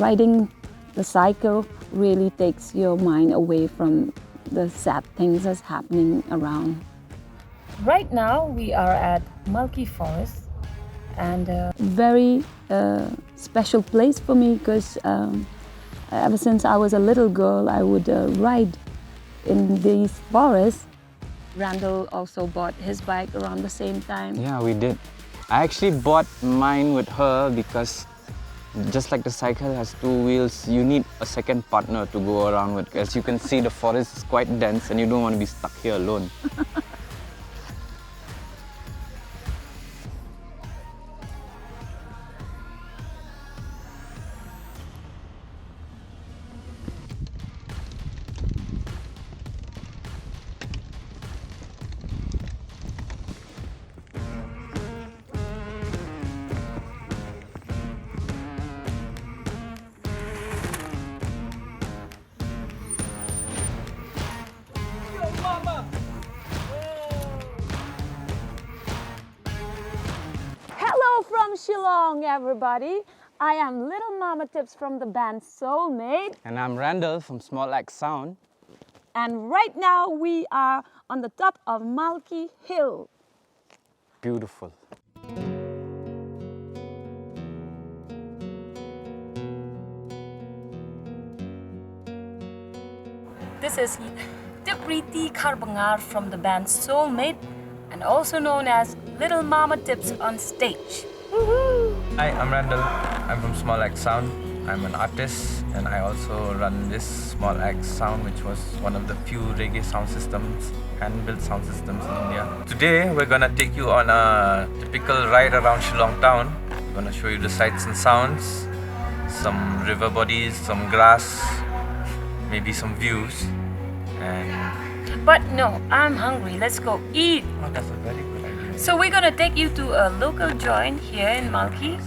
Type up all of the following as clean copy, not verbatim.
riding the cycle really takes your mind away from the sad things that's happening around. Right now we are at Mulki Forest, and very special place for me because ever since I was a little girl, I would ride in these forests. Randell also bought his bike around the same time. Yeah, we did. I actually bought mine with her because just like the cycle has two wheels, you need a second partner to go around with. As you can see, the forest is quite dense and you don't want to be stuck here alone. Hello from Shillong, everybody. I am Little Mama Tips from the band Soulmate. And I'm Randall from Small Axe Sound. And right now we are on the top of Mulki Hill. Beautiful. this is Tipriti K.bangar from the band Soulmate, and also known as Little Mama Tips on stage. Hi, I'm Randall. I'm from Small Axe Sound. I'm an artist and I also run this Small Axe Sound, which was one of the few reggae sound systems, hand-built sound systems in India. Today we're gonna take you on a typical ride around Shillong town. We're gonna show you the sights and sounds, some river bodies, some grass, maybe some views. But no, I'm hungry. Let's go eat. Oh, that's a very good idea. So we're gonna take you to a local joint here in Mulki.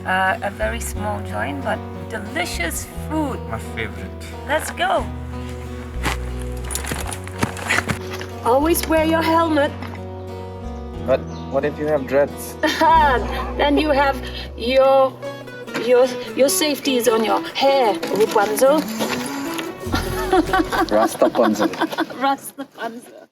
A very small joint, but delicious food. My favorite. Let's go. Always wear your helmet. But what if you have dreads? Then you have your safeties on your hair, Rapunzel. Rastapunzel. Rastapunzel.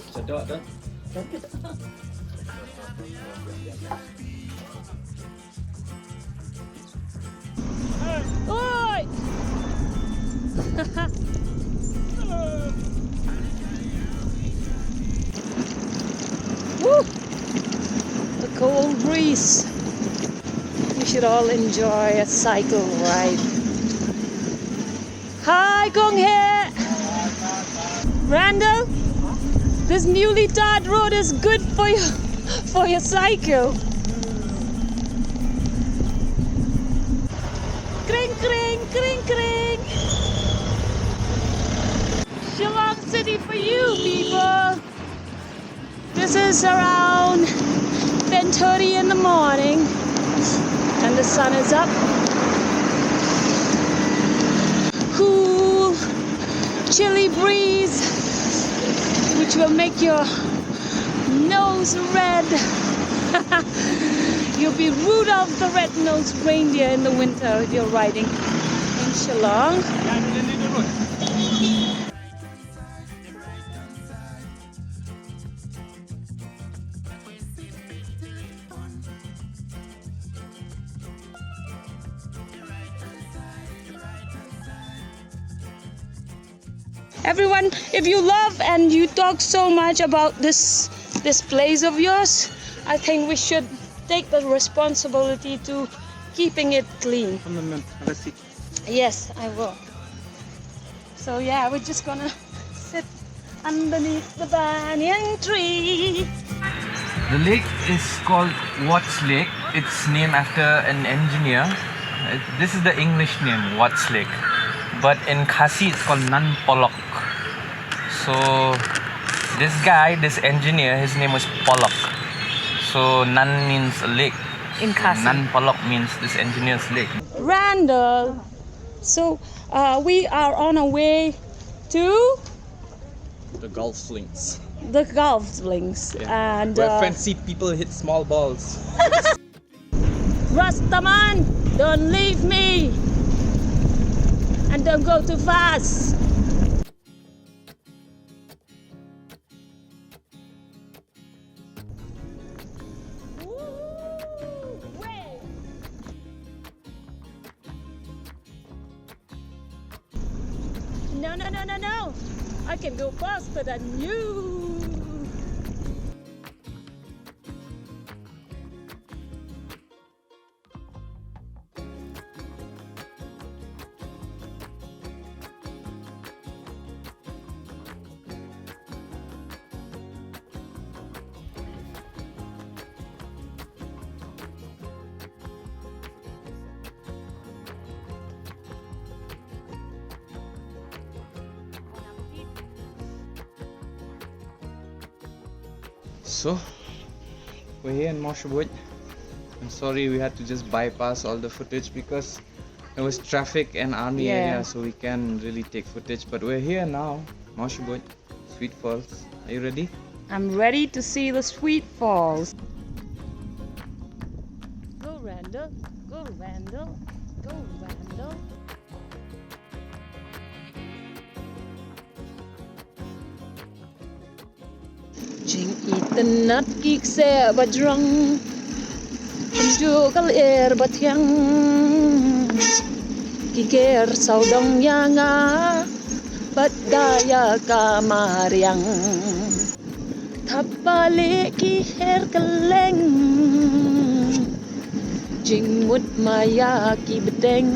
Sedap dah. Oi! Woo! The cold breeze. We should all enjoy a cycle ride. Hi, Kong He! Randall, this newly tarred road is good for your cycle. Kring, kring, kring, kring. Shillong City for you, people. This is around 10:30 in the morning, and the sun is up. Cool, chilly breeze, which will make your nose red. You'll be Rudolph the red-nosed reindeer in the winter if you're riding in Shillong. Everyone, if you love and you talk so much about this place of yours, I think we should take the responsibility to keeping it clean. Yes, I will. So yeah, we're just gonna sit underneath the banyan tree. The lake is called Watts Lake. It's named after an engineer. This is the English name, Watts Lake. But in Khasi, it's called Nan Polok. So this guy, this engineer, his name was Polok. So Nan means a lake. In Khasi. Nan Polok means this engineer's lake. Randall. So we are on our way to The golf links. the golf links and Where fancy people hit small balls. Rastaman, don't leave me and don't go too fast. No, no, no, no, no. I can go faster than you. So, we're here in Moshabut. I'm sorry we had to just bypass all the footage because there was traffic and army area, so we can't really take footage. But we're here now, Moshabut, Sweet Falls. Are you ready? I'm ready to see the Sweet Falls. Go Randall, go Randall, go Randall. Jing itanat kik se bajrang Penju kal bathyang Kiker saudong yanga Badaya kamaryang Thapale ki her kaleng Jing mut maya ki beteng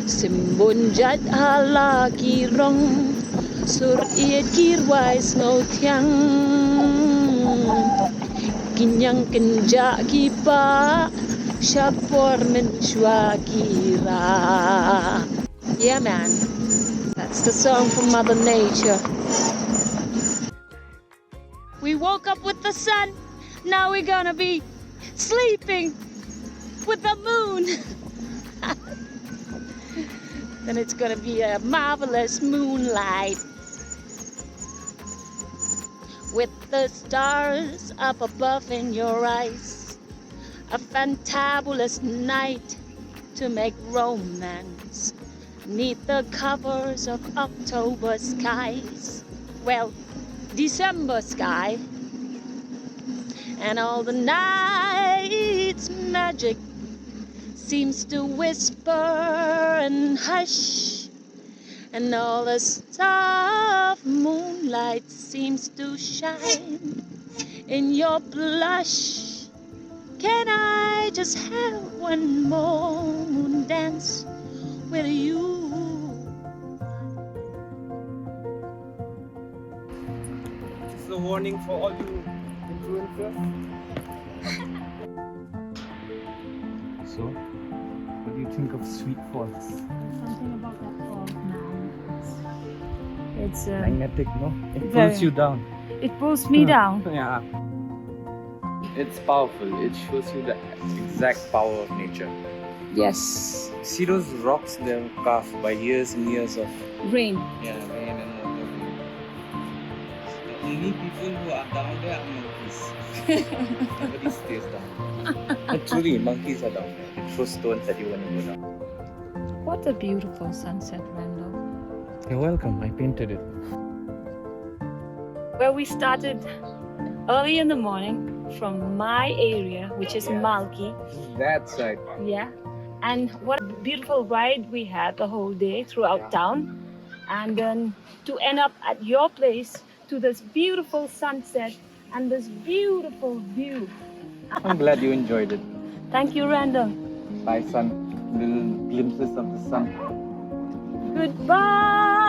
Simbun jat hala ki rong Sur iet kirwai snow tiang Kinyang kenja kipa Shapor men shwa kira. Yeah man, that's the song from Mother Nature. We woke up with the sun, now we're gonna be sleeping with the moon. Then it's gonna be a marvelous moonlight. With the stars up above in your eyes, a fantabulous night to make romance neath the covers of October skies. Well, December sky, and all the night's magic seems to whisper and hush, and all the soft moonlight seems to shine in your blush. Can I just have one more moon dance with you? This is a warning for all you influencers. So, what do you think of Sweet Falls? Something about that falls now. It's Magnetic, no? It Very. pulls you down. it pulls me down. Yeah. It's powerful. It shows you the exact power of nature. Yes. See those rocks? They're carved by years and years of Rain. rain and water. The only people who are down there are monkeys. Nobody stays down. But truly, monkeys are down there. They throw stones at you when you go down. What a beautiful sunset, Randall. You're welcome. I painted it. Where we started early in the morning from my area, which is Malki. That side. Yeah. And what a beautiful ride we had the whole day throughout town. And then to end up at your place to this beautiful sunset and this beautiful view. I'm glad you enjoyed it. Thank you, Randall. Bye, sun. Little glimpses of the sun. Goodbye.